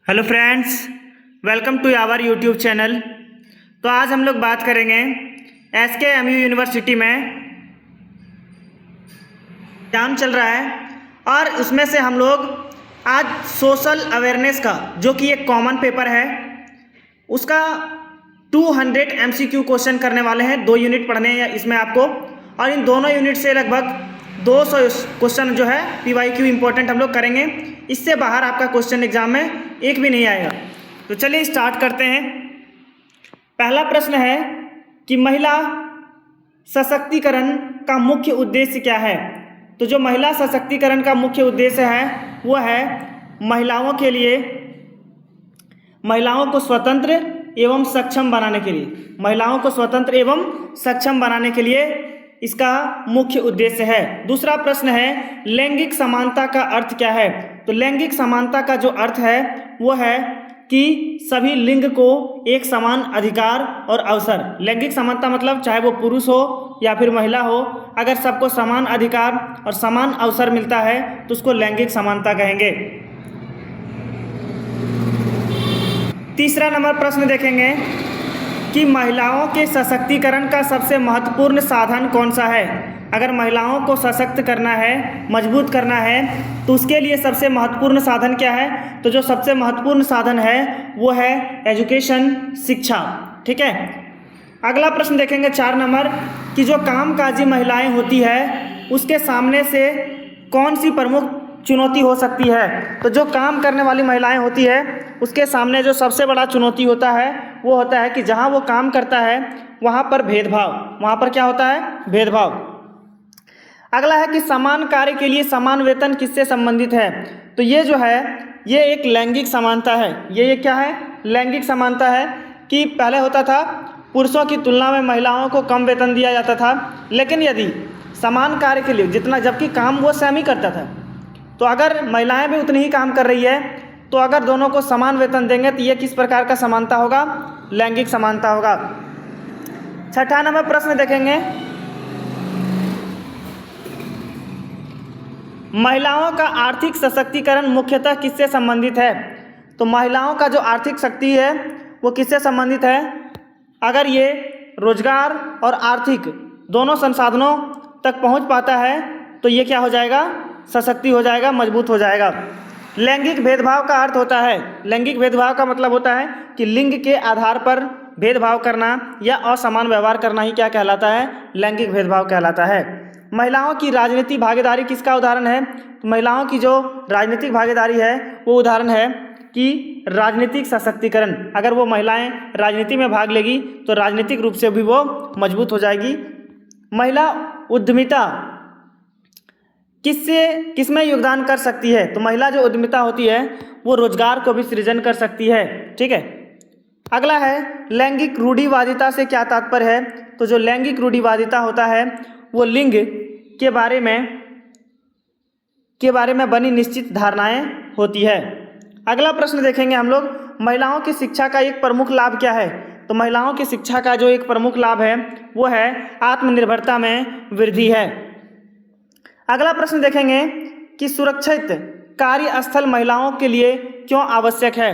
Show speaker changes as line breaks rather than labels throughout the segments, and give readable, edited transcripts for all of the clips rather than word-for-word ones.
Hello friends, welcome to our YouTube channel. तो आज हम लोग बात करेंगे SKMU यूनिवर्सिटी में एग्जाम चल रहा है और उसमें से हम लोग आज सोशल अवेयरनेस का, जो कि एक कॉमन पेपर है, उसका 200 MCQ क्वेश्चन करने वाले हैं। 2 यूनिट पढ़ने हैं इसमें आपको, और इन दोनों यूनिट से लगभग 200 क्वेश्चन जो है PYQ इम्पोर्टेंट हम लोग करेंगे। इससे बाहर आपका क्वेश्चन एग्जाम में एक भी नहीं आएगा। तो चलिए स्टार्ट करते हैं। पहला प्रश्न है कि महिला सशक्तिकरण का मुख्य उद्देश्य क्या है। तो जो महिला सशक्तिकरण का मुख्य उद्देश्य है वो है महिलाओं के लिए, महिलाओं को स्वतंत्र एवं सक्षम बनाने के लिए, महिलाओं को स्वतंत्र एवं सक्षम बनाने के लिए इसका मुख्य उद्देश्य है। दूसरा प्रश्न है लैंगिक समानता का अर्थ क्या है। तो लैंगिक समानता का जो अर्थ है वो है कि सभी लिंग को एक समान अधिकार और अवसर। लैंगिक समानता मतलब चाहे वो पुरुष हो या फिर महिला हो, अगर सबको समान अधिकार और समान अवसर मिलता है तो उसको लैंगिक समानता कहेंगे। तीसरा नंबर प्रश्न देखेंगे कि महिलाओं के सशक्तिकरण का सबसे महत्वपूर्ण साधन कौन सा है। अगर महिलाओं को सशक्त करना है, मजबूत करना है, तो उसके लिए सबसे महत्वपूर्ण साधन क्या है। तो जो सबसे महत्वपूर्ण साधन है वो है एजुकेशन, शिक्षा। ठीक है। अगला प्रश्न देखेंगे 4 नंबर कि जो कामकाजी महिलाएं होती है उसके सामने से कौन सी प्रमुख चुनौती हो सकती है। तो जो काम करने वाली महिलाएं होती है उसके सामने जो सबसे बड़ा चुनौती होता है वो होता है कि जहां वो काम करता है वहां पर भेदभाव, वहां पर क्या होता है, भेदभाव। अगला है कि समान कार्य के लिए समान वेतन किससे संबंधित है। तो ये जो है ये एक लैंगिक समानता है। ये क्या है, लैंगिक समानता है कि पहले होता था पुरुषों की तुलना में महिलाओं को कम वेतन दिया जाता था, लेकिन यदि समान कार्य के लिए जितना, जबकि काम वो सेम ही करता था, तो अगर महिलाएं भी उतनी ही काम कर रही है तो अगर दोनों को समान वेतन देंगे तो ये किस प्रकार का समानता होगा, लैंगिक समानता होगा। 6ठा नंबर प्रश्न देखेंगे महिलाओं का आर्थिक सशक्तिकरण मुख्यतः किससे संबंधित है। तो महिलाओं का जो आर्थिक शक्ति है वो किससे संबंधित है। अगर ये रोजगार और आर्थिक दोनों संसाधनों तक पहुंच पाता है तो ये क्या हो जाएगा, सशक्ति हो जाएगा, मजबूत हो जाएगा। लैंगिक भेदभाव का अर्थ होता है, लैंगिक भेदभाव का मतलब होता है कि लिंग के आधार पर भेदभाव करना या असमान व्यवहार करना ही क्या कहलाता है, लैंगिक भेदभाव कहलाता है। महिलाओं की राजनीतिक भागीदारी किसका उदाहरण है। तो महिलाओं की जो राजनीतिक भागीदारी है वो उदाहरण है कि राजनीतिक सशक्तिकरण। अगर वो महिलाएं राजनीति में भाग लेगी तो राजनीतिक रूप से भी वो मजबूत हो जाएगी। महिला उद्यमिता किसमें योगदान कर सकती है। तो महिला जो उद्यमिता होती है वो रोजगार को भी सृजन कर सकती है। ठीक है। अगला है लैंगिक रूढ़िवादिता से क्या तात्पर्य है। तो जो लैंगिक रूढ़िवादिता होता है वो लिंग के बारे में बनी निश्चित धारणाएं होती है। अगला प्रश्न देखेंगे हम लोग महिलाओं की शिक्षा का एक प्रमुख लाभ क्या है। तो महिलाओं की शिक्षा का जो एक प्रमुख लाभ है वो है आत्मनिर्भरता में वृद्धि है। अगला प्रश्न देखेंगे कि सुरक्षित कार्यस्थल महिलाओं के लिए क्यों आवश्यक है।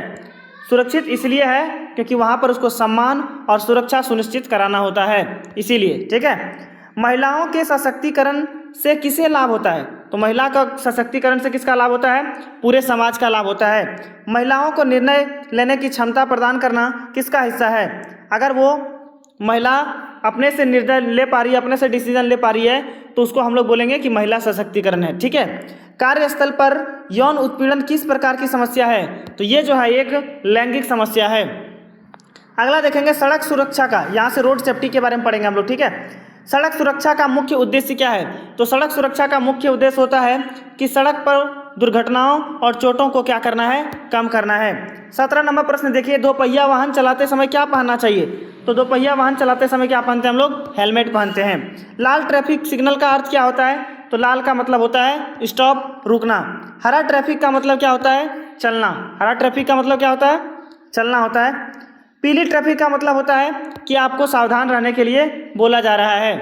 सुरक्षित इसलिए है क्योंकि वहां पर उसको सम्मान और सुरक्षा सुनिश्चित कराना होता है, इसीलिए। ठीक है। महिलाओं के सशक्तिकरण से किसे लाभ होता है। तो महिला का सशक्तिकरण से किसका लाभ होता है, पूरे समाज का लाभ होता है। महिलाओं को निर्णय लेने की क्षमता प्रदान करना किसका हिस्सा है। अगर वो महिला अपने से निर्णय ले पा रही है, अपने से डिसीजन ले पा रही है, तो उसको हम लोग बोलेंगे कि महिला सशक्तिकरण है। ठीक है। कार्यस्थल पर यौन उत्पीड़न किस प्रकार की समस्या है। तो ये जो है एक लैंगिक समस्या है। अगला देखेंगे सड़क सुरक्षा का, यहाँ से रोड सेफ्टी के बारे में पढ़ेंगे हम लोग। ठीक है। सड़क सुरक्षा का मुख्य उद्देश्य क्या है। तो सड़क सुरक्षा का मुख्य उद्देश्य होता है कि सड़क पर दुर्घटनाओं और चोटों को क्या करना है, कम करना है। 17 नंबर प्रश्न देखिए, 2 पहिया वाहन चलाते समय क्या पहनना चाहिए। तो 2 पहिया वाहन चलाते समय क्या पहनते हैं हम लोग, हेलमेट पहनते हैं। लाल ट्रैफिक सिग्नल का अर्थ क्या होता है। तो लाल का मतलब होता है स्टॉप, रुकना। हरा ट्रैफिक का मतलब क्या होता है, चलना। हरा ट्रैफिक का मतलब क्या होता है, चलना होता है। पीली ट्रैफिक का मतलब होता है कि आपको सावधान रहने के लिए बोला जा रहा है।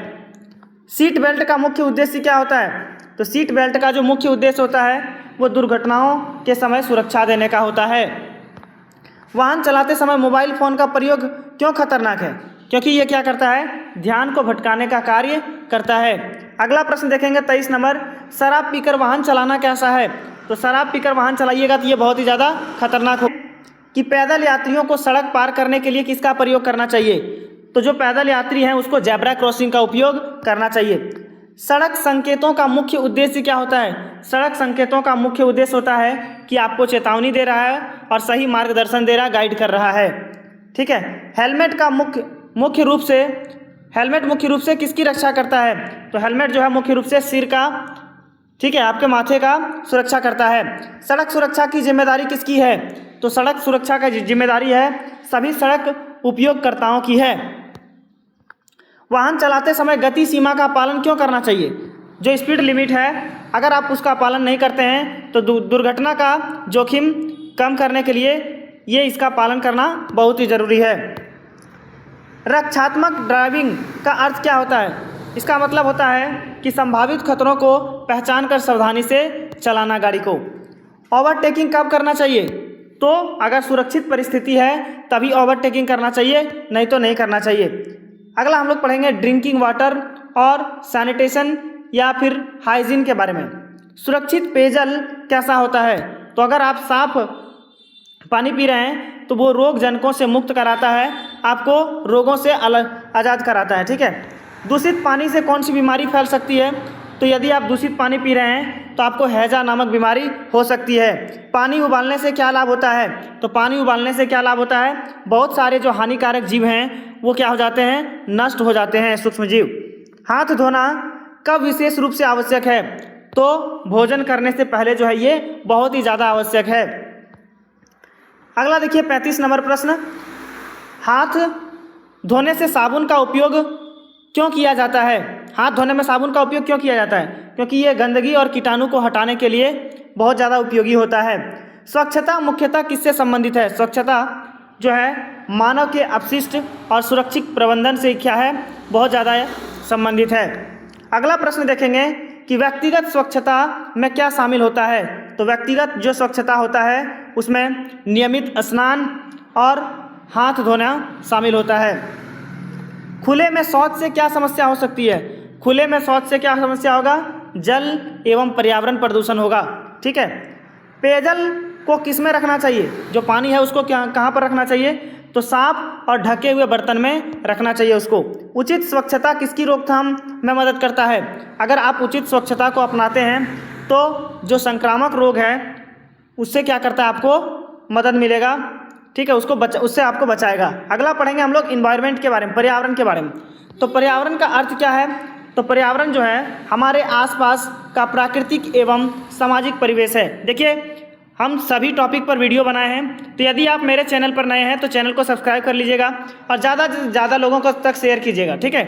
सीट बेल्ट का मुख्य उद्देश्य क्या होता है। तो सीट बेल्ट का जो मुख्य उद्देश्य होता है वो दुर्घटनाओं के समय सुरक्षा देने का होता है। वाहन चलाते समय मोबाइल फ़ोन का प्रयोग क्यों खतरनाक है? क्योंकि ये क्या करता है? ध्यान को भटकाने का कार्य करता है। अगला प्रश्न देखेंगे 23 नंबर, शराब पीकर वाहन चलाना कैसा है? तो शराब पीकर वाहन चलाइएगा तो ये बहुत ही ज़्यादा खतरनाक हो कि पैदल यात्रियों को सड़क पार करने के लिए किसका प्रयोग करना चाहिए? तो जो पैदल यात्री हैं उसको जेब्रा क्रॉसिंग का उपयोग करना चाहिए। सड़क संकेतों का मुख्य उद्देश्य क्या होता है? सड़क संकेतों का मुख्य उद्देश्य होता है कि आपको चेतावनी दे रहा है और सही मार्गदर्शन दे रहा है, गाइड कर रहा है। ठीक है। हेलमेट का मुख्य रूप से किसकी रक्षा करता है? तो हेलमेट जो है मुख्य रूप से सिर का, ठीक है, आपके माथे का सुरक्षा करता है। सड़क सुरक्षा की जिम्मेदारी किसकी है? तो सड़क सुरक्षा का जिम्मेदारी है सभी सड़क उपयोगकर्ताओं की है। वाहन चलाते समय गति सीमा का पालन क्यों करना चाहिए? जो स्पीड लिमिट है अगर आप उसका पालन नहीं करते हैं तो दुर्घटना का जोखिम कम करने के लिए ये इसका पालन करना बहुत ही ज़रूरी है। रक्षात्मक ड्राइविंग का अर्थ क्या होता है? इसका मतलब होता है कि संभावित खतरों को पहचान कर सावधानी से चलाना गाड़ी को। ओवरटेकिंग कब करना चाहिए? तो अगर सुरक्षित परिस्थिति है तभी ओवरटेकिंग करना चाहिए, नहीं तो नहीं करना चाहिए। अगला हम लोग पढ़ेंगे ड्रिंकिंग वाटर और सैनिटेशन या फिर हाइजीन के बारे में। सुरक्षित पेयजल कैसा होता है? तो अगर आप साफ पानी पी रहे हैं तो वो रोग जनकों से मुक्त कराता है, आपको रोगों से आज़ाद कराता है। ठीक है। दूषित पानी से कौन सी बीमारी फैल सकती है? तो यदि आप दूषित पानी पी रहे हैं तो आपको हैजा नामक बीमारी हो सकती है। पानी उबालने से क्या लाभ होता है? तो पानी उबालने से क्या लाभ होता है? बहुत सारे जो हानिकारक जीव हैं वो क्या हो जाते हैं? नष्ट हो जाते हैं, सूक्ष्म जीव। हाथ धोना कब विशेष रूप से आवश्यक है? तो भोजन करने से पहले जो है ये बहुत ही ज़्यादा आवश्यक है। अगला देखिए 35 नंबर प्रश्न, हाथ धोने से साबुन का उपयोग क्यों किया जाता है? हाथ धोने में साबुन का उपयोग क्यों किया जाता है? क्योंकि ये गंदगी और कीटाणु को हटाने के लिए बहुत ज़्यादा उपयोगी होता है। स्वच्छता मुख्यतः किससे संबंधित है? स्वच्छता जो है मानव के अपशिष्ट और सुरक्षित प्रबंधन से क्या है? बहुत ज़्यादा संबंधित है। अगला प्रश्न देखेंगे कि व्यक्तिगत स्वच्छता में क्या शामिल होता है? तो व्यक्तिगत जो स्वच्छता होता है उसमें नियमित स्नान और हाथ धोना शामिल होता है। खुले में शौच से क्या समस्या हो सकती है? खुले में शौच से क्या समस्या होगा? जल एवं पर्यावरण प्रदूषण होगा। ठीक है। पेयजल को किस में रखना चाहिए? जो पानी है उसको कहाँ पर रखना चाहिए? तो साफ और ढके हुए बर्तन में रखना चाहिए उसको। उचित स्वच्छता किसकी रोकथाम में मदद करता है? अगर आप उचित स्वच्छता को अपनाते हैं तो जो संक्रामक रोग है उससे क्या करता है? आपको मदद मिलेगा। ठीक है, उससे आपको बचाएगा। अगला पढ़ेंगे हम लोग इन्वायरमेंट के बारे में, पर्यावरण के बारे में। तो पर्यावरण का अर्थ क्या है? तो पर्यावरण जो है हमारे आसपास का प्राकृतिक एवं सामाजिक परिवेश है। देखिए हम सभी टॉपिक पर वीडियो बनाए हैं, तो यदि आप मेरे चैनल पर नए हैं तो चैनल को सब्सक्राइब कर लीजिएगा और ज़्यादा से ज़्यादा लोगों को तक शेयर कीजिएगा। ठीक है।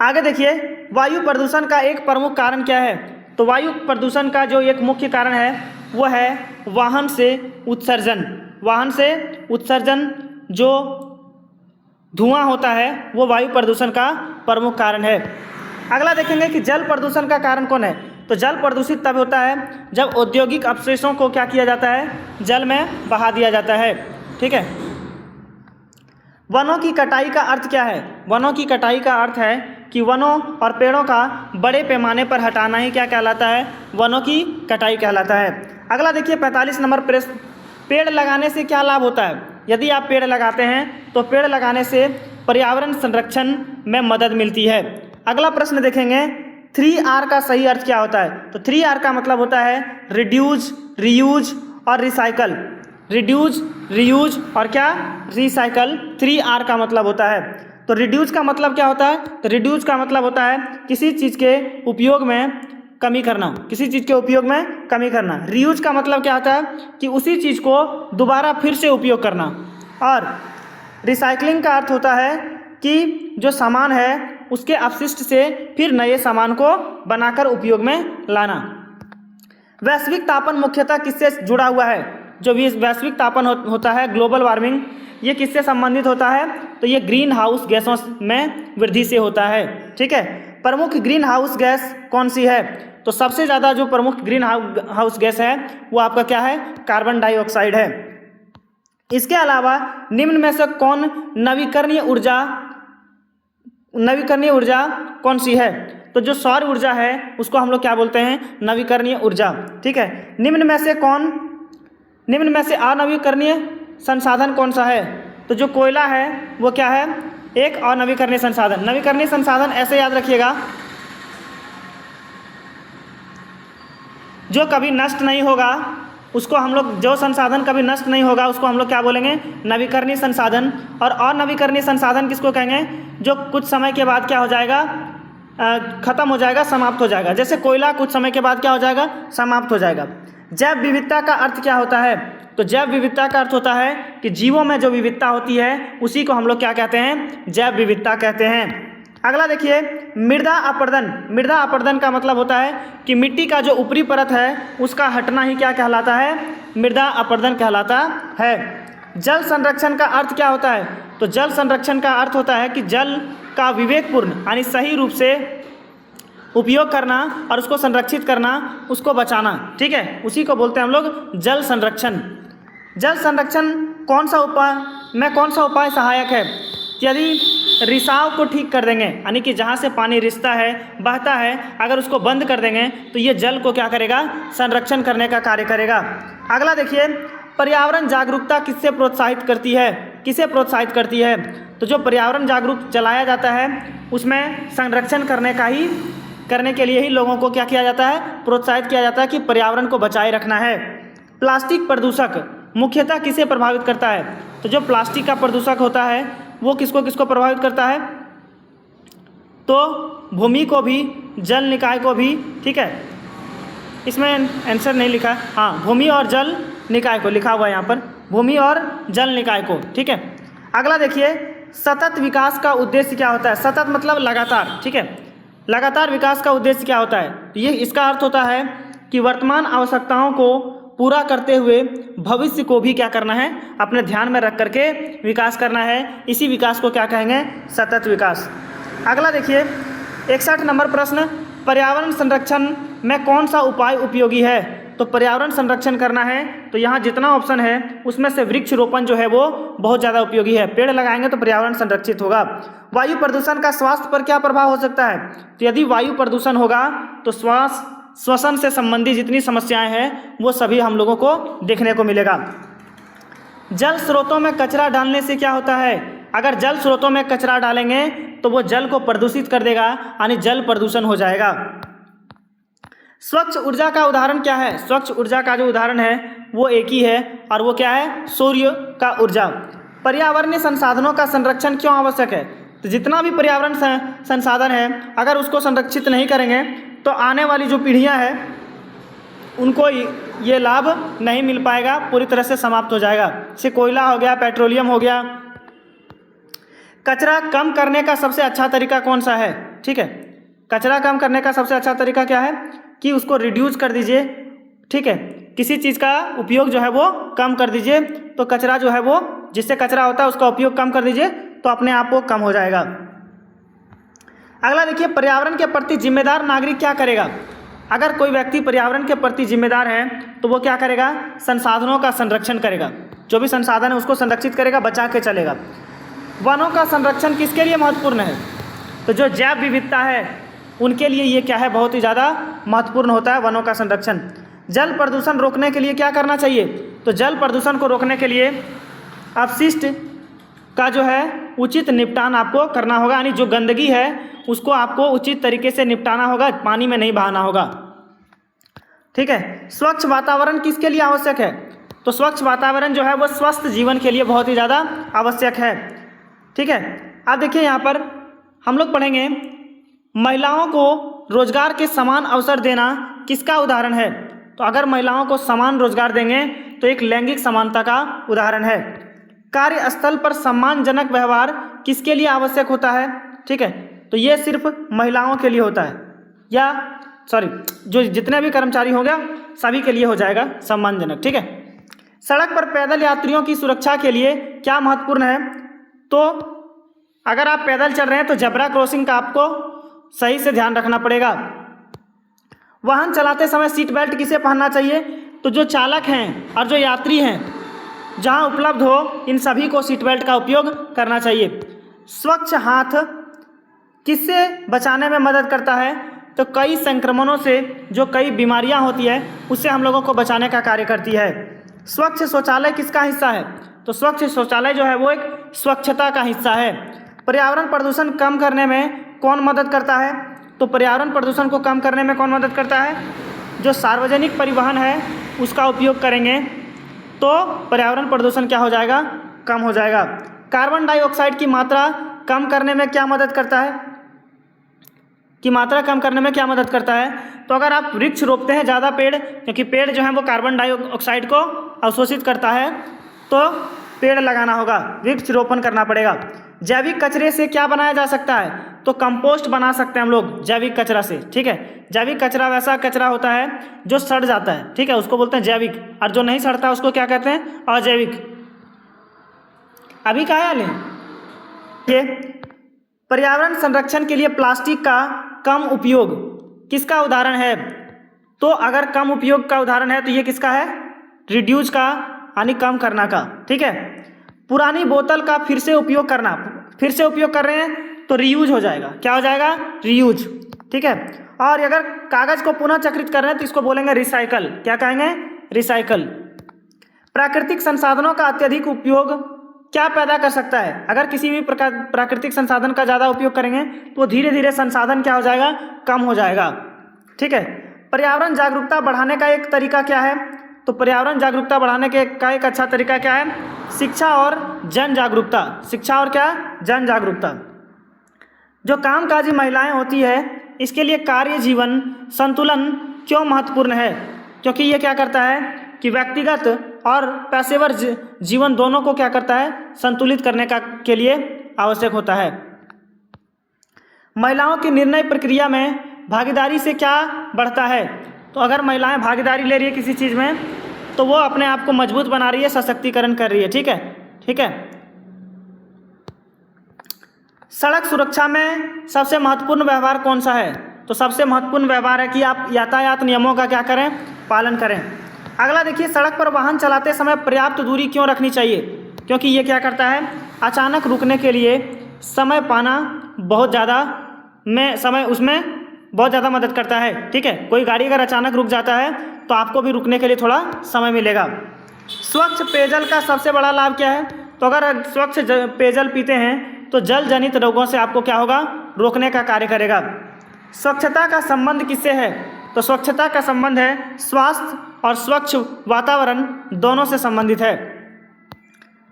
आगे देखिए वायु प्रदूषण का एक प्रमुख कारण क्या है? तो वायु प्रदूषण का जो एक मुख्य कारण है वो है वाहन से उत्सर्जन। वाहन से उत्सर्जन जो धुआं होता है वो वायु प्रदूषण का प्रमुख कारण है। अगला देखेंगे कि जल प्रदूषण का कारण कौन है? तो जल प्रदूषित तब होता है जब औद्योगिक अपशिष्टों को क्या किया जाता है? जल में बहा दिया जाता है। ठीक है। वनों की कटाई का अर्थ क्या है? वनों की कटाई का अर्थ है कि वनों और पेड़ों का बड़े पैमाने पर हटाना ही क्या कहलाता है? वनों की कटाई कहलाता है। अगला देखिए 45 नंबर प्रश्न, पेड़ लगाने से क्या लाभ होता है? यदि आप पेड़ लगाते हैं तो पेड़ लगाने से पर्यावरण संरक्षण में मदद मिलती है। अगला प्रश्न देखेंगे 3R का सही अर्थ क्या होता है? तो 3R का मतलब होता है रिड्यूज, रीयूज और रिसाइकल। रिड्यूज, रीयूज और क्या? रिसाइकल। 3R का मतलब होता है। तो रिड्यूज का मतलब क्या होता है? तो रिड्यूज का मतलब होता है किसी चीज़ के उपयोग में कमी करना, किसी चीज़ के उपयोग में कमी करना। रीयूज का मतलब क्या होता है? कि उसी चीज़ को दोबारा फिर से उपयोग करना। और रिसाइकलिंग का अर्थ होता है कि जो सामान है उसके अपशिष्ट से फिर नए सामान को बनाकर उपयोग में लाना। वैश्विक तापन मुख्यतः किससे जुड़ा हुआ है? जो वैश्विक तापन होता है, ग्लोबल वार्मिंग, ये किससे संबंधित होता है? तो ये ग्रीन हाउस गैसों में वृद्धि से होता है। ठीक है। प्रमुख ग्रीन हाउस गैस कौन सी है? तो सबसे ज़्यादा जो प्रमुख ग्रीन हाउस गैस है वो आपका क्या है? कार्बन डाइऑक्साइड है। इसके अलावा निम्न में से कौन नवीकरणीय ऊर्जा कौन सी है? तो जो सौर ऊर्जा है उसको हम लोग क्या बोलते हैं? नवीकरणीय ऊर्जा। ठीक है, निम्न में से अनवीकरणीय संसाधन कौन सा है? तो जो कोयला है वो क्या है? एक अनवीकरणीय संसाधन। नवीकरणीय संसाधन ऐसे याद रखिएगा, जो कभी नष्ट नहीं होगा उसको हम लोग, जो संसाधन कभी नष्ट नहीं होगा उसको हम लोग क्या बोलेंगे? नवीकरणीय संसाधन। और अनवीकरणीय संसाधन किसको कहेंगे? जो कुछ समय के बाद क्या हो जाएगा? खत्म हो जाएगा, समाप्त हो जाएगा। जैसे कोयला कुछ समय के बाद क्या हो जाएगा? समाप्त हो जाएगा। जैव विविधता का अर्थ क्या होता है? तो जैव विविधता का अर्थ होता है कि जीवों में जो विविधता होती है उसी को हम लोग क्या कहते हैं? जैव विविधता कहते हैं। अगला देखिए, मृदा अपरदन। मृदा अपरदन का मतलब होता है कि मिट्टी का जो ऊपरी परत है उसका हटना ही क्या कहलाता है? मृदा अपरदन कहलाता है। जल संरक्षण का अर्थ क्या होता है? तो जल संरक्षण का अर्थ होता है कि जल का विवेकपूर्ण यानी सही रूप से उपयोग करना और उसको संरक्षित करना, उसको बचाना। ठीक है, उसी को बोलते हैं हम लोग जल संरक्षण। जल संरक्षण कौन सा उपाय सहायक है? यदि रिसाव को ठीक कर देंगे, यानी कि जहाँ से पानी रिसता है, बहता है, अगर उसको बंद कर देंगे तो ये जल को क्या करेगा? संरक्षण करने का कार्य करेगा। अगला देखिए, पर्यावरण जागरूकता किससे प्रोत्साहित करती है? किसे प्रोत्साहित करती है? तो जो पर्यावरण जागरूक चलाया जाता है उसमें संरक्षण करने के लिए ही लोगों को क्या किया जाता है? प्रोत्साहित किया जाता है कि पर्यावरण को बचाए रखना है। प्लास्टिक प्रदूषक मुख्यतः किसे प्रभावित करता है? तो जो प्लास्टिक का प्रदूषक होता है वो किसको प्रभावित करता है? तो भूमि को भी, जल निकाय को भी। ठीक है, इसमें आंसर नहीं लिखा, हाँ, भूमि और जल निकाय को लिखा हुआ है यहाँ पर, भूमि और जल निकाय को। ठीक है, अगला देखिए, सतत विकास का उद्देश्य क्या होता है? सतत मतलब लगातार। ठीक है, लगातार विकास का उद्देश्य क्या होता है? तो ये इसका अर्थ होता है कि वर्तमान आवश्यकताओं को पूरा करते हुए भविष्य को भी क्या करना है? अपने ध्यान में रख करके विकास करना है। इसी विकास को क्या कहेंगे? सतत विकास। अगला देखिए, 61 नंबर प्रश्न, पर्यावरण संरक्षण में कौन सा उपाय उपयोगी है? तो पर्यावरण संरक्षण करना है तो यहाँ जितना ऑप्शन है उसमें से वृक्षरोपण जो है वो बहुत ज़्यादा उपयोगी है। पेड़ लगाएंगे तो पर्यावरण संरक्षित होगा। वायु प्रदूषण का स्वास्थ्य पर क्या प्रभाव हो सकता है? तो यदि वायु प्रदूषण होगा तो श्वसन से संबंधित जितनी समस्याएं हैं वो सभी हम लोगों को देखने को मिलेगा। जल स्रोतों में कचरा डालने से क्या होता है? अगर जल स्रोतों में कचरा डालेंगे तो वो जल को प्रदूषित कर देगा, यानी जल प्रदूषण हो जाएगा। स्वच्छ ऊर्जा का उदाहरण क्या है? स्वच्छ ऊर्जा का जो उदाहरण है वो एक ही है और वो क्या है? सूर्य का ऊर्जा। पर्यावरणीय संसाधनों का संरक्षण क्यों आवश्यक है? तो जितना भी पर्यावरण संसाधन है अगर उसको संरक्षित नहीं करेंगे तो आने वाली जो पीढ़ियां हैं उनको ये लाभ नहीं मिल पाएगा, पूरी तरह से समाप्त हो जाएगा। जैसे कोयला हो गया, पेट्रोलियम हो गया। कचरा कम करने का सबसे अच्छा तरीका कौन सा है? ठीक है, कचरा कम करने का सबसे अच्छा तरीका क्या है? कि उसको रिड्यूस कर दीजिए। ठीक है, किसी चीज़ का उपयोग जो है वो कम कर दीजिए तो कचरा जो है वो, जिससे कचरा होता है उसका उपयोग कम कर दीजिए तो अपने आप वो कम हो जाएगा। अगला देखिए, पर्यावरण के प्रति जिम्मेदार नागरिक क्या करेगा? अगर कोई व्यक्ति पर्यावरण के प्रति जिम्मेदार है तो वो क्या करेगा? संसाधनों का संरक्षण करेगा, जो भी संसाधन है उसको संरक्षित करेगा, बचा के चलेगा। वनों का संरक्षण किसके लिए महत्वपूर्ण है? तो जो जैव विविधता है उनके लिए ये क्या है? बहुत ही ज़्यादा महत्वपूर्ण होता है वनों का संरक्षण। जल प्रदूषण रोकने के लिए क्या करना चाहिए? तो जल प्रदूषण को रोकने के लिए अपशिष्ट का जो है उचित निपटान आपको करना होगा, यानी जो गंदगी है उसको आपको उचित तरीके से निपटाना होगा, पानी में नहीं बहाना होगा। ठीक है, स्वच्छ वातावरण किसके लिए आवश्यक है? तो स्वच्छ वातावरण जो है वो स्वस्थ जीवन के लिए बहुत ही ज़्यादा आवश्यक है। ठीक है, अब देखिए यहाँ पर हम लोग पढ़ेंगे महिलाओं को रोजगार के समान अवसर देना किसका उदाहरण है? तो अगर महिलाओं को समान रोजगार देंगे तो एक लैंगिक समानता का उदाहरण है। कार्यस्थल पर सम्मानजनक व्यवहार किसके लिए आवश्यक होता है? ठीक है, तो ये सिर्फ महिलाओं के लिए होता है, या सॉरी जो जितने भी कर्मचारी हो गया सभी के लिए हो जाएगा सम्मानजनक। ठीक है, सड़क पर पैदल यात्रियों की सुरक्षा के लिए क्या महत्वपूर्ण है? तो अगर आप पैदल चल रहे हैं तो जेब्रा क्रॉसिंग का आपको सही से ध्यान रखना पड़ेगा। वाहन चलाते समय सीट बेल्ट किसे पहनना चाहिए? तो जो चालक हैं और जो यात्री हैं जहाँ उपलब्ध हो इन सभी को सीट बेल्ट का उपयोग करना चाहिए। स्वच्छ हाथ किससे बचाने में मदद करता है? तो कई संक्रमणों से, जो कई बीमारियां होती है उससे हम लोगों को बचाने का कार्य करती है। स्वच्छ शौचालय किसका हिस्सा है? तो स्वच्छ शौचालय जो है वो एक स्वच्छता का हिस्सा है। पर्यावरण प्रदूषण कम करने में कौन मदद करता है? तो पर्यावरण प्रदूषण को कम करने में कौन मदद करता है? जो सार्वजनिक परिवहन है उसका उपयोग करेंगे तो पर्यावरण प्रदूषण क्या हो जाएगा? कम हो जाएगा। कार्बन डाइऑक्साइड की मात्रा कम करने में क्या मदद करता है? क्या मदद करता है? तो अगर आप वृक्ष रोपते हैं ज़्यादा पेड़, क्योंकि पेड़ जो है वो कार्बन डाइऑक्साइड को अवशोषित करता है, तो पेड़ लगाना होगा, वृक्ष रोपण करना पड़ेगा। जैविक कचरे से क्या बनाया जा सकता है? तो कंपोस्ट बना सकते हैं हम लोग जैविक कचरा से, ठीक है। जैविक कचरा वैसा कचरा होता है जो सड़ जाता है, ठीक है, उसको बोलते हैं जैविक, और जो नहीं सड़ता उसको क्या कहते हैं? अजैविक। अभी क्या है ये पर्यावरण संरक्षण के लिए प्लास्टिक का कम उपयोग किसका उदाहरण है? तो अगर कम उपयोग का उदाहरण है तो ये किसका है? रिड्यूस का, यानी कम करना का, ठीक है। पुरानी बोतल का फिर से उपयोग करना, फिर से उपयोग कर रहे हैं तो रीयूज हो जाएगा। क्या हो जाएगा? रीयूज, ठीक है। और अगर कागज को पुनः चक्रित कर रहे हैं तो इसको बोलेंगे रिसाइकल। क्या कहेंगे? रिसाइकल। प्राकृतिक संसाधनों का अत्यधिक उपयोग क्या पैदा कर सकता है? अगर किसी भी प्रकार प्राकृतिक संसाधन का ज़्यादा उपयोग करेंगे तो धीरे धीरे संसाधन क्या हो जाएगा? कम हो जाएगा, ठीक है। पर्यावरण जागरूकता बढ़ाने का एक तरीका क्या है? तो पर्यावरण जागरूकता बढ़ाने का एक अच्छा तरीका क्या है? शिक्षा और जन जागरूकता। शिक्षा और क्या? जन जागरूकता। जो कामकाजी महिलाएं होती है इसके लिए कार्य जीवन संतुलन क्यों महत्वपूर्ण है? क्योंकि ये क्या करता है कि व्यक्तिगत और पेशेवर जीवन दोनों को क्या करता है? संतुलित करने के लिए आवश्यक होता है। महिलाओं की निर्णय प्रक्रिया में भागीदारी से क्या बढ़ता है? तो अगर महिलाएं भागीदारी ले रही है किसी चीज़ में तो वो अपने आप को मजबूत बना रही है, सशक्तिकरण कर रही है, ठीक है, ठीक है। सड़क सुरक्षा में सबसे महत्वपूर्ण व्यवहार कौन सा है? तो सबसे महत्वपूर्ण व्यवहार है कि आप यातायात नियमों का क्या करें? पालन करें। अगला देखिए, सड़क पर वाहन चलाते समय पर्याप्त दूरी क्यों रखनी चाहिए? क्योंकि ये क्या करता है? अचानक रुकने के लिए समय पाना बहुत ज़्यादा उसमें बहुत ज़्यादा मदद करता है, ठीक है। कोई गाड़ी अगर अचानक रुक जाता है तो आपको भी रुकने के लिए थोड़ा समय मिलेगा। स्वच्छ पेयजल का सबसे बड़ा लाभ क्या है? तो अगर स्वच्छ पेयजल पीते हैं तो जल जनित रोगों से आपको क्या होगा? रोकने का कार्य करेगा। स्वच्छता का संबंध किससे है? तो स्वच्छता का संबंध है स्वास्थ्य और स्वच्छ वातावरण दोनों से संबंधित है।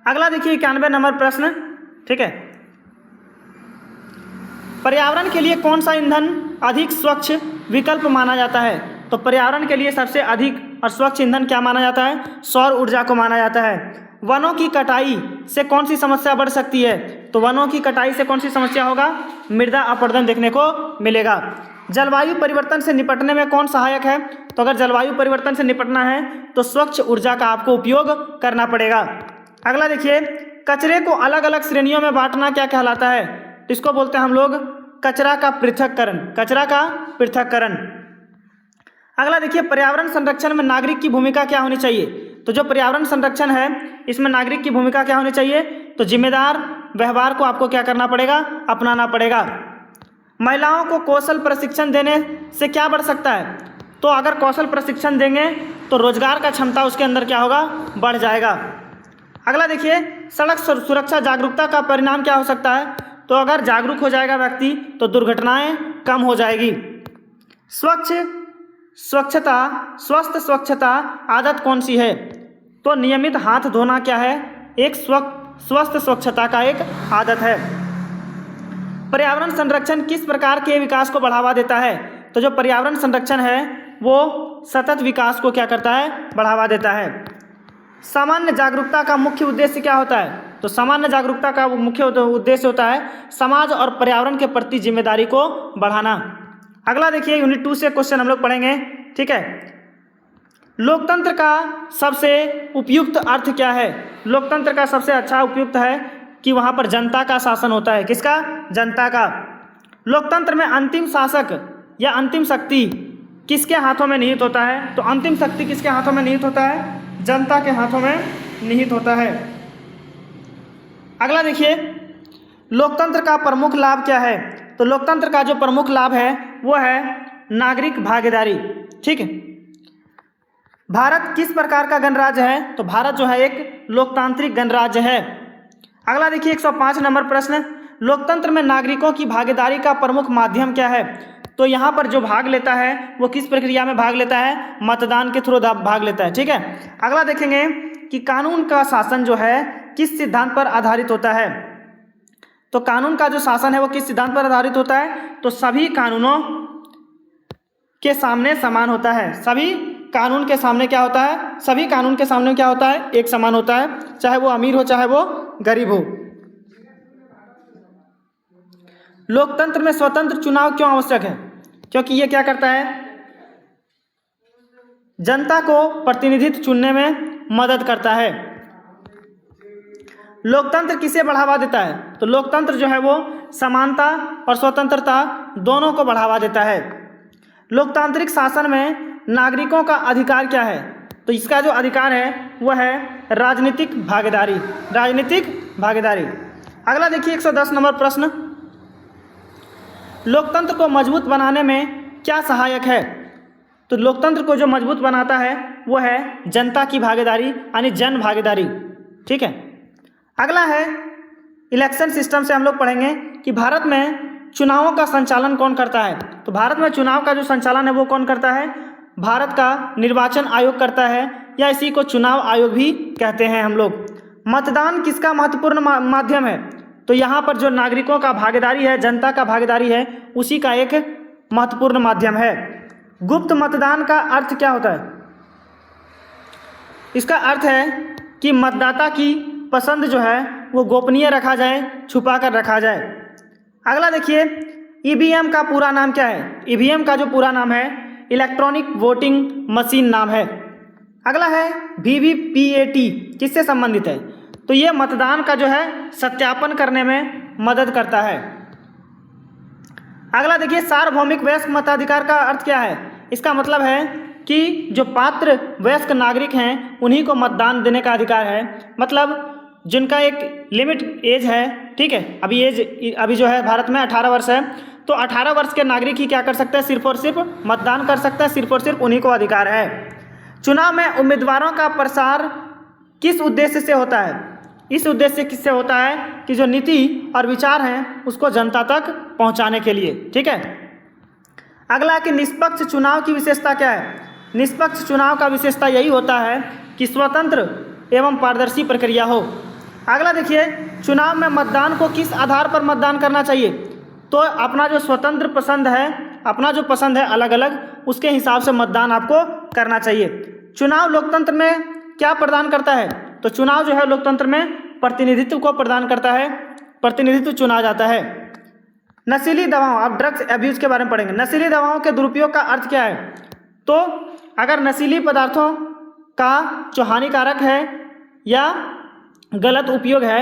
अगला देखिए 91 नंबर प्रश्न, ठीक है। पर्यावरण के लिए कौन सा ईंधन अधिक स्वच्छ विकल्प माना जाता है? तो पर्यावरण के लिए सबसे अधिक और स्वच्छ ईंधन क्या माना जाता है? सौर ऊर्जा को माना जाता है। वनों की कटाई से कौन सी समस्या बढ़ सकती है? तो वनों की कटाई से कौन सी समस्या होगा? मृदा अपरदन देखने को मिलेगा। जलवायु परिवर्तन से निपटने में कौन सहायक है? तो अगर जलवायु परिवर्तन से निपटना है तो स्वच्छ ऊर्जा का आपको उपयोग करना पड़ेगा। अगला देखिए, कचरे को अलग अलग श्रेणियों में बांटना क्या कहलाता है? तो इसको बोलते हैं हम लोग कचरा का पृथक्करण। कचरा का पृथक्करण। अगला देखिए, पर्यावरण संरक्षण में नागरिक की भूमिका क्या होनी चाहिए? तो जो पर्यावरण संरक्षण है इसमें नागरिक की भूमिका क्या होनी चाहिए? तो जिम्मेदार व्यवहार को आपको क्या करना पड़ेगा? अपनाना पड़ेगा। महिलाओं को कौशल प्रशिक्षण देने से क्या बढ़ सकता है? तो अगर कौशल प्रशिक्षण देंगे तो रोजगार का क्षमता उसके अंदर क्या होगा? बढ़ जाएगा। अगला देखिए, सड़क सुरक्षा जागरूकता का परिणाम क्या हो सकता है? तो अगर जागरूक हो जाएगा व्यक्ति तो दुर्घटनाएं कम हो जाएगी। स्वस्थ स्वच्छता आदत कौन सी है? तो नियमित हाथ धोना क्या है? एक स्वस्थ स्वच्छता का एक आदत है। पर्यावरण संरक्षण किस प्रकार के विकास को बढ़ावा देता है? तो जो पर्यावरण संरक्षण है वो सतत विकास को क्या करता है? बढ़ावा देता है। सामान्य जागरूकता का मुख्य उद्देश्य क्या होता है? तो सामान्य जागरूकता का मुख्य उद्देश्य होता है समाज और पर्यावरण के प्रति जिम्मेदारी को बढ़ाना। अगला देखिए, यूनिट 2 से क्वेश्चन हम लोग पढ़ेंगे, ठीक है। लोकतंत्र का सबसे उपयुक्त अर्थ क्या है? लोकतंत्र का सबसे अच्छा उपयुक्त है कि वहाँ पर जनता का शासन होता है। किसका? जनता का। लोकतंत्र में अंतिम शासक या अंतिम शक्ति किसके हाथों में निहित होता है? तो अंतिम शक्ति किसके हाथों में निहित होता है? जनता के हाथों में निहित होता है। अगला देखिए, लोकतंत्र का प्रमुख लाभ क्या है? तो लोकतंत्र का जो प्रमुख लाभ है वो है नागरिक भागीदारी। ठीक है, भारत किस प्रकार का गणराज्य है? तो भारत जो है एक लोकतांत्रिक गणराज्य है। अगला देखिए 105 नंबर प्रश्न, लोकतंत्र में नागरिकों की भागीदारी का प्रमुख माध्यम क्या है? तो यहाँ पर जो भाग लेता है वो किस प्रक्रिया में भाग लेता है? मतदान के थ्रू भाग लेता है। ठीक है, अगला देखेंगे कि कानून का शासन जो है किस सिद्धांत पर आधारित होता है? तो कानून का जो शासन है वो किस सिद्धांत पर आधारित होता है? तो सभी कानूनों के सामने समान होता है। सभी कानून के सामने क्या होता है? सभी कानून के सामने क्या होता है? एक समान होता है, चाहे वो अमीर हो चाहे वो गरीब हो। लोकतंत्र में स्वतंत्र चुनाव क्यों आवश्यक है? क्योंकि ये क्या करता है? जनता को प्रतिनिधित्व चुनने में मदद करता है। लोकतंत्र किसे बढ़ावा देता है? तो लोकतंत्र जो है वो समानता और स्वतंत्रता दोनों को बढ़ावा देता है। लोकतांत्रिक शासन में नागरिकों का अधिकार क्या है? तो इसका जो अधिकार है वह है राजनीतिक भागीदारी। राजनीतिक भागीदारी। अगला देखिए 110 नंबर प्रश्न, लोकतंत्र को मजबूत बनाने में क्या सहायक है? तो लोकतंत्र को जो मजबूत बनाता है वो है जनता की भागीदारी यानी जन भागीदारी। ठीक है, अगला है इलेक्शन सिस्टम से हम लोग पढ़ेंगे कि भारत में चुनावों का संचालन कौन करता है? तो भारत में चुनाव का जो संचालन है वो कौन करता है? भारत का निर्वाचन आयोग करता है, या इसी को चुनाव आयोग भी कहते हैं हम लोग। मतदान किसका महत्वपूर्ण माध्यम है? तो यहाँ पर जो नागरिकों का भागीदारी है, जनता का भागीदारी है, उसी का एक महत्वपूर्ण माध्यम है। गुप्त मतदान का अर्थ क्या होता है? इसका अर्थ है कि मतदाता की पसंद जो है वो गोपनीय रखा जाए, छुपा कर रखा जाए। अगला देखिए, ईवीएम का पूरा नाम क्या है? ईवीएम का जो पूरा नाम है इलेक्ट्रॉनिक वोटिंग मशीन नाम है। अगला है वीवीपीएटी, किससे संबंधित है? तो ये मतदान का जो है सत्यापन करने में मदद करता है। अगला देखिए, सार्वभौमिक वयस्क मताधिकार का अर्थ क्या है? इसका मतलब है कि जो पात्र वयस्क नागरिक हैं उन्हीं को मतदान देने का अधिकार है। मतलब जिनका एक लिमिट एज है, ठीक है, अभी जो है भारत में 18 वर्ष है, तो 18 वर्ष के नागरिक ही क्या कर सकते हैं? सिर्फ और सिर्फ मतदान कर सकते हैं, सिर्फ और सिर्फ उन्हीं को अधिकार है। चुनाव में उम्मीदवारों का प्रसार किस उद्देश्य से होता है? इस उद्देश्य किससे होता है कि जो नीति और विचार हैं उसको जनता तक पहुंचाने के लिए। ठीक है, अगला कि निष्पक्ष चुनाव की विशेषता क्या है? निष्पक्ष चुनाव का विशेषता यही होता है कि स्वतंत्र एवं पारदर्शी प्रक्रिया हो। अगला देखिए, चुनाव में मतदान को किस आधार पर मतदान करना चाहिए? तो अपना जो स्वतंत्र पसंद है, अपना जो पसंद है अलग अलग, उसके हिसाब से मतदान आपको करना चाहिए। चुनाव लोकतंत्र में क्या प्रदान करता है? तो चुनाव जो है लोकतंत्र में प्रतिनिधित्व को प्रदान करता है, प्रतिनिधित्व चुना जाता है। नशीली दवाओं, अब ड्रग्स एब्यूज के बारे में पढ़ेंगे। नशीली दवाओं के दुरुपयोग का अर्थ क्या है? तो अगर नशीली पदार्थों का जो हानिकारक है या गलत उपयोग है,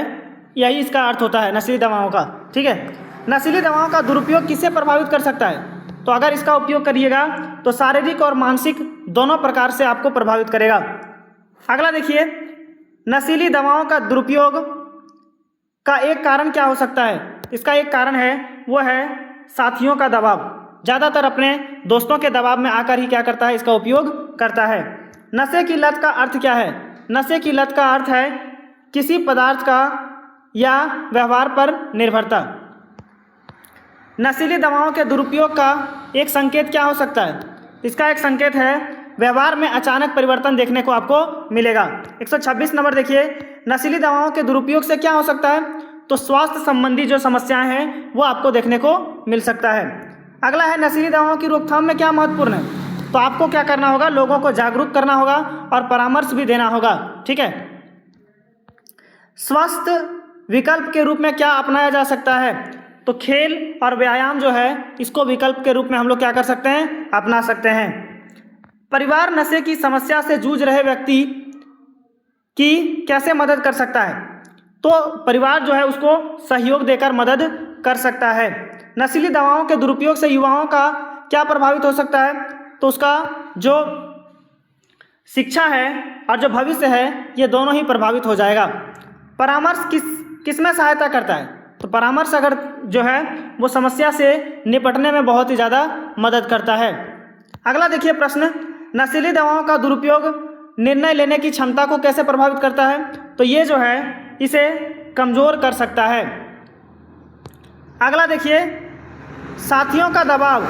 यही इसका अर्थ होता है नशीली दवाओं का। ठीक है, नशीली दवाओं का दुरुपयोग किससे प्रभावित कर सकता है? तो अगर इसका उपयोग करिएगा तो शारीरिक और मानसिक दोनों प्रकार से आपको प्रभावित करेगा। अगला देखिए, नशीली दवाओं का दुरुपयोग का एक कारण क्या हो सकता है? इसका एक कारण है वो है साथियों का दबाव। ज़्यादातर अपने दोस्तों के दबाव में आकर ही क्या करता है? इसका उपयोग करता है। नशे की लत का अर्थ क्या है? नशे की लत का अर्थ है किसी पदार्थ का या व्यवहार पर निर्भरता। नशीली दवाओं के दुरुपयोग का एक संकेत क्या हो सकता है? इसका एक संकेत है व्यवहार में अचानक परिवर्तन देखने को आपको मिलेगा। 126 नंबर देखिए, नशीली दवाओं के दुरुपयोग से क्या हो सकता है? तो स्वास्थ्य संबंधी जो समस्याएं हैं वो आपको देखने को मिल सकता है। अगला है नशीली दवाओं की रोकथाम में क्या महत्वपूर्ण है? तो आपको क्या करना होगा? लोगों को जागरूक करना होगा और परामर्श भी देना होगा। ठीक है, स्वस्थ विकल्प के रूप में क्या अपनाया जा सकता है? तो खेल और व्यायाम जो है इसको विकल्प के रूप में हम लोग क्या कर सकते हैं? अपना सकते हैं। परिवार नशे की समस्या से जूझ रहे व्यक्ति की कैसे मदद कर सकता है? तो परिवार जो है उसको सहयोग देकर मदद कर सकता है। नशीली दवाओं के दुरुपयोग से युवाओं का क्या प्रभावित हो सकता है? तो उसका जो शिक्षा है और जो भविष्य है ये दोनों ही प्रभावित हो जाएगा। परामर्श किस में सहायता करता है? तो परामर्श अगर जो है वो समस्या से निपटने में बहुत ही ज़्यादा मदद करता है। अगला देखिए प्रश्न, नशीली दवाओं का दुरुपयोग निर्णय लेने की क्षमता को कैसे प्रभावित करता है? तो ये जो है इसे कमज़ोर कर सकता है। अगला देखिए, साथियों का दबाव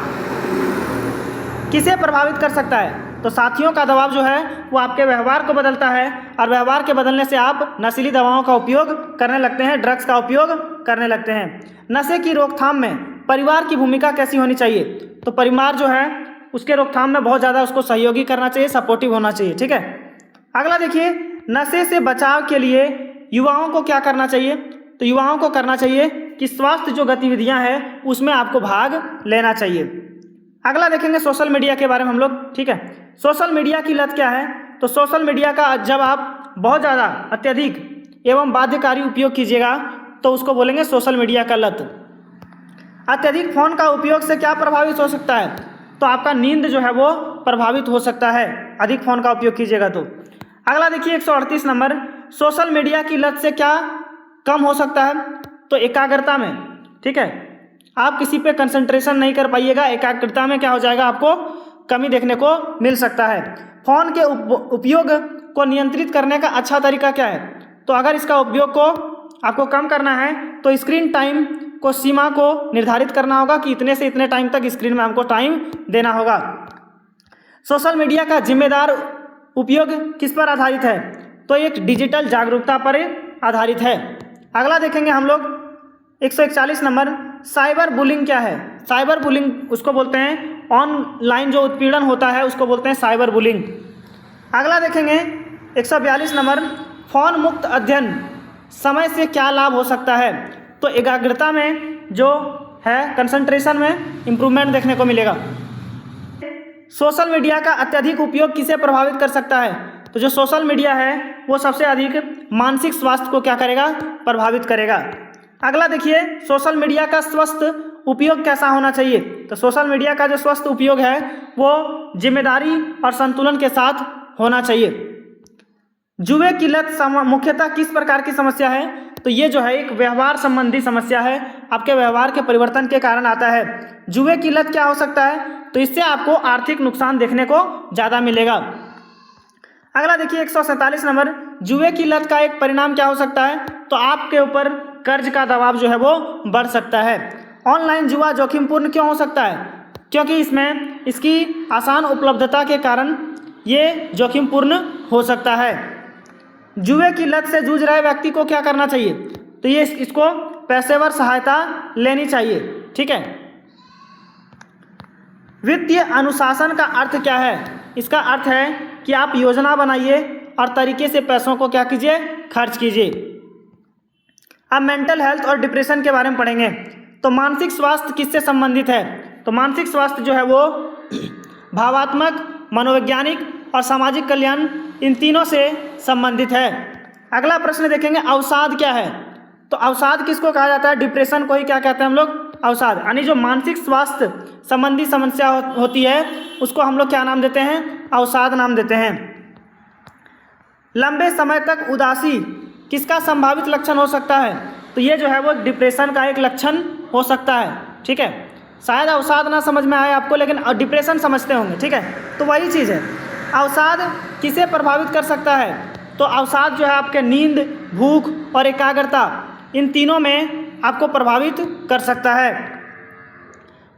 किसे प्रभावित कर सकता है? तो साथियों का दबाव जो है वो आपके व्यवहार को बदलता है और व्यवहार के बदलने से आप नशीली दवाओं का उपयोग करने लगते हैं, ड्रग्स का उपयोग करने लगते हैं। नशे की रोकथाम में परिवार की भूमिका कैसी होनी चाहिए? तो परिवार जो है उसके रोकथाम में बहुत ज़्यादा उसको सहयोगी करना चाहिए, सपोर्टिव होना चाहिए। ठीक है। अगला देखिए, नशे से बचाव के लिए युवाओं को क्या करना चाहिए? तो युवाओं को करना चाहिए कि स्वास्थ्य जो गतिविधियां हैं उसमें आपको भाग लेना चाहिए। अगला देखेंगे सोशल मीडिया के बारे में हम लोग। ठीक है, सोशल मीडिया की लत क्या है? तो सोशल मीडिया का जब आप बहुत ज़्यादा अत्यधिक एवं बाध्यकारी उपयोग कीजिएगा तो उसको बोलेंगे सोशल मीडिया का लत। अत्यधिक फ़ोन का उपयोग से क्या प्रभावित हो सकता है? तो आपका नींद जो है वो प्रभावित हो सकता है अधिक फ़ोन का उपयोग कीजिएगा तो। अगला देखिए 138 नंबर, सोशल मीडिया की लत से क्या कम हो सकता है? तो एकाग्रता में। ठीक है, आप किसी पे कंसंट्रेशन नहीं कर पाइएगा, एकाग्रता में क्या हो जाएगा, आपको कमी देखने को मिल सकता है। फ़ोन के उपयोग को नियंत्रित करने का अच्छा तरीका क्या है? तो अगर इसका उपयोग को आपको कम करना है तो स्क्रीन टाइम को सीमा को निर्धारित करना होगा कि इतने से इतने टाइम तक स्क्रीन में हमको टाइम देना होगा। सोशल मीडिया का जिम्मेदार उपयोग किस पर आधारित है? तो एक डिजिटल जागरूकता पर आधारित है। अगला देखेंगे हम लोग 141 नंबर, साइबर बुलिंग क्या है? साइबर बुलिंग उसको बोलते हैं, ऑनलाइन जो उत्पीड़न होता है उसको बोलते हैं साइबर बुलिंग। अगला देखेंगे 142 नंबर, फोन मुक्त अध्ययन समय से क्या लाभ हो सकता है? तो एकाग्रता में जो है, कंसंट्रेशन में इम्प्रूवमेंट देखने को मिलेगा। सोशल मीडिया का अत्यधिक उपयोग किसे प्रभावित कर सकता है? तो जो सोशल मीडिया है वो सबसे अधिक मानसिक स्वास्थ्य को क्या करेगा, प्रभावित करेगा। अगला देखिए, सोशल मीडिया का स्वस्थ उपयोग कैसा होना चाहिए? तो सोशल मीडिया का जो स्वस्थ उपयोग है वो जिम्मेदारी और संतुलन के साथ होना चाहिए। जुए की लत मुख्यतः किस प्रकार की समस्या है? तो ये जो है एक व्यवहार संबंधी समस्या है, आपके व्यवहार के परिवर्तन के कारण आता है। जुए की लत क्या हो सकता है? तो इससे आपको आर्थिक नुकसान देखने को ज़्यादा मिलेगा। अगला देखिए 147 नंबर, जुए की लत का एक परिणाम क्या हो सकता है? तो आपके ऊपर कर्ज का दबाव जो है वो बढ़ सकता है। ऑनलाइन जुआ जोखिमपूर्ण क्यों हो सकता है? क्योंकि इसमें इसकी आसान उपलब्धता के कारण ये जोखिमपूर्ण हो सकता है। जुए की लत से जूझ रहे व्यक्ति को क्या करना चाहिए? तो ये इसको पेशेवर सहायता लेनी चाहिए। ठीक है। वित्तीय अनुशासन का अर्थ क्या है? इसका अर्थ है कि आप योजना बनाइए और तरीके से पैसों को क्या कीजिए, खर्च कीजिए। अब मेंटल हेल्थ और डिप्रेशन के बारे में पढ़ेंगे। तो मानसिक स्वास्थ्य किससे संबंधित है? तो मानसिक स्वास्थ्य जो है वो भावात्मक, मनोवैज्ञानिक और सामाजिक कल्याण, इन तीनों से संबंधित है। अगला प्रश्न देखेंगे, अवसाद क्या है? तो अवसाद किसको कहा जाता है? डिप्रेशन को ही क्या कहते हैं हम लोग, अवसाद। यानी जो मानसिक स्वास्थ्य संबंधी समस्या होती है उसको हम लोग क्या नाम देते हैं, अवसाद नाम देते हैं। लंबे समय तक उदासी किसका संभावित लक्षण हो सकता है? तो ये जो है वो डिप्रेशन का एक लक्षण हो सकता है। ठीक है, शायद अवसाद ना समझ में आए आपको, लेकिन डिप्रेशन समझते होंगे। ठीक है, तो वही चीज़ है। अवसाद किसे प्रभावित कर सकता है? तो अवसाद जो है आपके नींद, भूख और एकाग्रता, इन तीनों में आपको प्रभावित कर सकता है।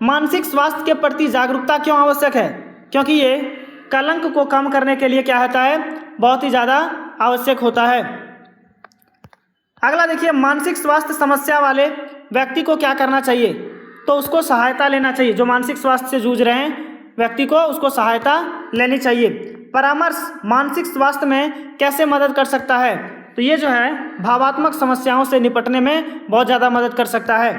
मानसिक स्वास्थ्य के प्रति जागरूकता क्यों आवश्यक है? क्योंकि ये कलंक को कम करने के लिए क्या होता है, बहुत ही ज़्यादा आवश्यक होता है। अगला देखिए, मानसिक स्वास्थ्य समस्या वाले व्यक्ति को क्या करना चाहिए? तो उसको सहायता लेना चाहिए। जो मानसिक स्वास्थ्य से जूझ रहे हैं व्यक्ति को उसको सहायता लेनी चाहिए। परामर्श मानसिक स्वास्थ्य में कैसे मदद कर सकता है? तो ये जो है भावात्मक समस्याओं से निपटने में बहुत ज़्यादा मदद कर सकता है।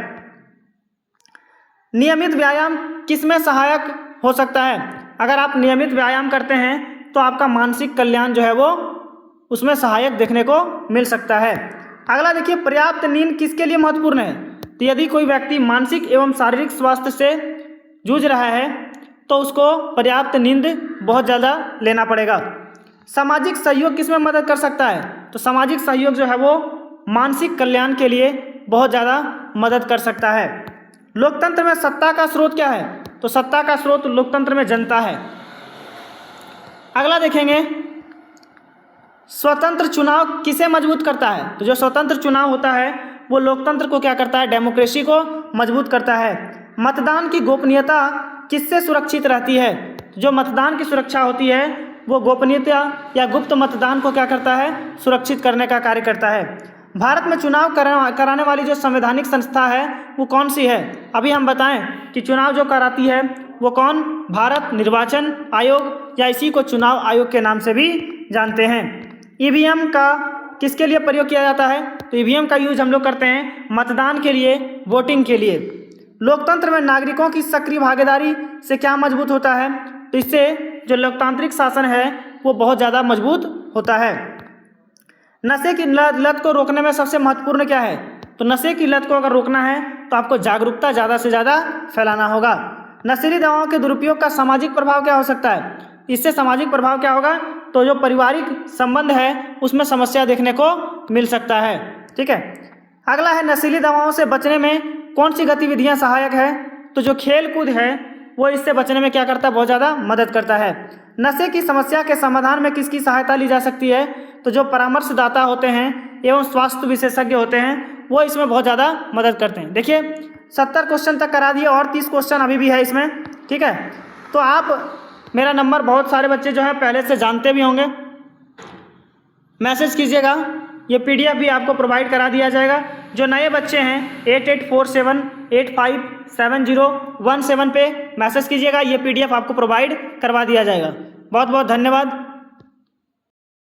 नियमित व्यायाम किस में सहायक हो सकता है? अगर आप नियमित व्यायाम करते हैं तो आपका मानसिक कल्याण जो है वो उसमें सहायक देखने को मिल सकता है। अगला देखिए, पर्याप्त नींद किसके लिए महत्वपूर्ण है? तो यदि कोई व्यक्ति मानसिक एवं शारीरिक स्वास्थ्य से जूझ रहा है तो उसको पर्याप्त नींद बहुत ज़्यादा लेना पड़ेगा। सामाजिक सहयोग किस में मदद कर सकता है? तो सामाजिक सहयोग जो है वो मानसिक कल्याण के लिए बहुत ज़्यादा मदद कर सकता है। लोकतंत्र में सत्ता का स्रोत क्या है? तो सत्ता का स्रोत लोकतंत्र में जनता है। अगला देखेंगे, स्वतंत्र चुनाव किसे मजबूत करता है? तो जो स्वतंत्र चुनाव होता है वो लोकतंत्र को क्या करता है? डेमोक्रेसी को मजबूत करता है। मतदान की गोपनीयता किससे सुरक्षित रहती है? जो मतदान की सुरक्षा होती है वो गोपनीयता या गुप्त मतदान को क्या करता है? सुरक्षित करने का कार्य करता है। भारत में चुनाव कराने वाली जो संवैधानिक संस्था है वो कौन सी है? अभी हम बताएं कि चुनाव जो कराती है वो कौन? भारत निर्वाचन आयोग, या इसी को चुनाव आयोग के नाम से भी जानते हैं। ईवीएम का किसके लिए प्रयोग किया जाता है? तो ईवीएम का यूज हम लोग करते हैं मतदान के लिए, वोटिंग के लिए। लोकतंत्र में नागरिकों की सक्रिय भागीदारी से क्या मजबूत होता है? तो इससे जो लोकतांत्रिक शासन है वो बहुत ज़्यादा मजबूत होता है। नशे की लत को रोकने में सबसे महत्वपूर्ण क्या है? तो नशे की लत को अगर रोकना है तो आपको जागरूकता ज़्यादा से ज़्यादा फैलाना होगा। नशीली दवाओं के दुरुपयोग का सामाजिक प्रभाव क्या हो सकता है? इससे सामाजिक प्रभाव क्या होगा? तो जो पारिवारिक संबंध है उसमें समस्या देखने को मिल सकता है। ठीक है, अगला है नशीली दवाओं से बचने में कौन सी गतिविधियां सहायक है? तो जो खेल कूद है वो इससे बचने में क्या करता है? बहुत ज़्यादा मदद करता है। नशे की समस्या के समाधान में किसकी सहायता ली जा सकती है? तो जो परामर्शदाता होते हैं एवं स्वास्थ्य विशेषज्ञ होते हैं वो इसमें बहुत ज़्यादा मदद करते हैं। देखिए 70 क्वेश्चन तक करा दिए और 30 क्वेश्चन अभी भी है इसमें। ठीक है, तो आप मेरा नंबर बहुत सारे बच्चे जो है पहले से जानते भी होंगे, मैसेज कीजिएगा, ये PDF भी आपको प्रोवाइड करा दिया जाएगा। जो नए बच्चे हैं 8847857017 पे मैसेज कीजिएगा, ये PDF आपको प्रोवाइड करवा दिया जाएगा। बहुत बहुत धन्यवाद।